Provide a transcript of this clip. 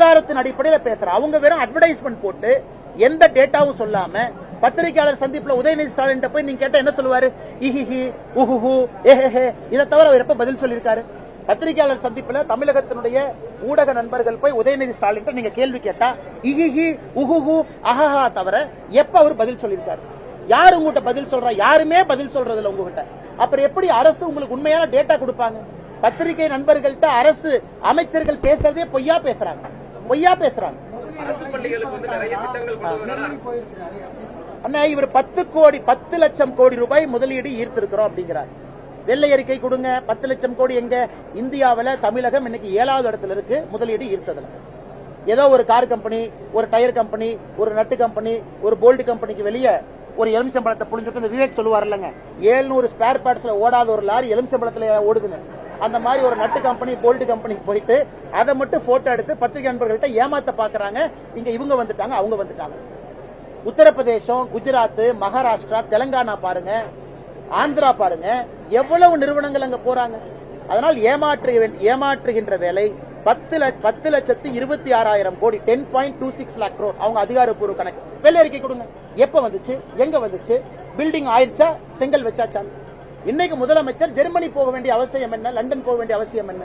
ஆதாரத்தின் அடிப்படையில் பேசுற அவங்க வெறும் அட்வர்டைஸ்மெண்ட் போட்டு எந்த டேட்டாவும் சொல்லாம பத்திரிகையாளர் சந்திப்புல உதயநிதி ஸ்டாலின் போய் நீங்க கேட்ட என்ன சொல்லுவாரு? இஹிஹி உஹுஹு ஏஹே. இதை தவிர அவர் எப்ப பதில் சொல்லியிருக்காரு? பத்திரிகையாளர் சந்திப்புல தமிழகத்தினுடைய ஊடக நண்பர்கள் போய் உதயநிதி ஸ்டாலின் நீங்க கேள்வி கேட்டா இஹிஹி உஹுஹு அஹஹா தவிர எப்ப அவர் பதில் சொல்லியிருக்காரு? யாரு உங்ககிட்ட பதில் சொல்றா? யாருமே பதில் சொல்றது இல்ல உங்ககிட்ட. அப்புறம் எப்படி அரசு உங்களுக்கு உண்மையான டேட்டா கொடுப்பாங்க? பத்திரிகை நண்பர்கள்ட்ட அரசு அமைச்சர்கள் பேசுறதே பொய்யா பேசுறாங்க. அண்ணா இவர் 10 லட்சம் கோடி ரூபாய் முதலீடு ஈர்த்திருக்கிறோம் அப்படிங்கிறார். வெள்ளை அறிக்கை கொடுங்க. 10 லட்சம் கோடி எங்க? இந்தியாவில் தமிழகம் இன்னைக்கு 7வது இடத்துல இருக்கு முதலீடு ஈர்த்ததுல. ஏதோ ஒரு கார் கம்பெனி, ஒரு டயர் கம்பெனி, ஒரு நட்டு கம்பெனி, ஒரு போல்ட் கம்பெனிக்கு வெளியே ஒரு எலுமிச்சம்பழத்தை புளிஞ்சுட்டு இந்த விவேக் சொல்லுவார் இல்லங்க, 700 ஸ்பேர் பார்ட்ஸ்ல ஓடாத ஒரு லாரி எலுமிச்சம்பழத்துல ஓடுதுன்னு. அந்த மாதிரி ஒரு நட்டு கம்பெனி, போல்ட் கம்பெனிக்கு போயிட்டு அதை மட்டும் போட்டோ எடுத்து பத்திரிகை நண்பர்கள்ட்ட ஏமாத்த பாக்குறாங்க. இங்க இவங்க வந்துட்டாங்க, அவங்க வந்துட்டாங்க. உத்தரப்பிரதேசம், குஜராத், மகாராஷ்டிரா, தெலங்கானா பாருங்க, ஆந்திரா பாருங்க, எவ்வளவு நிறுவனங்கள் அங்க போறாங்க. அதனால் ஏமாற்றுகின்ற வேலை 10,26,000 கோடி 10.26 lakh crore அவங்க அதிகாரப்பூர்வ கணக்கு. வெள்ளை அறிக்கை கொடுங்க. எப்ப வந்துச்சு? எங்க வந்துச்சு? பில்டிங் ஆயிடுச்சா? செங்கல் வச்சாச்சா? இன்னைக்கு முதலமைச்சர் ஜெர்மனி போக வேண்டிய அவசியம் என்ன? லண்டன் போக வேண்டிய அவசியம் என்ன?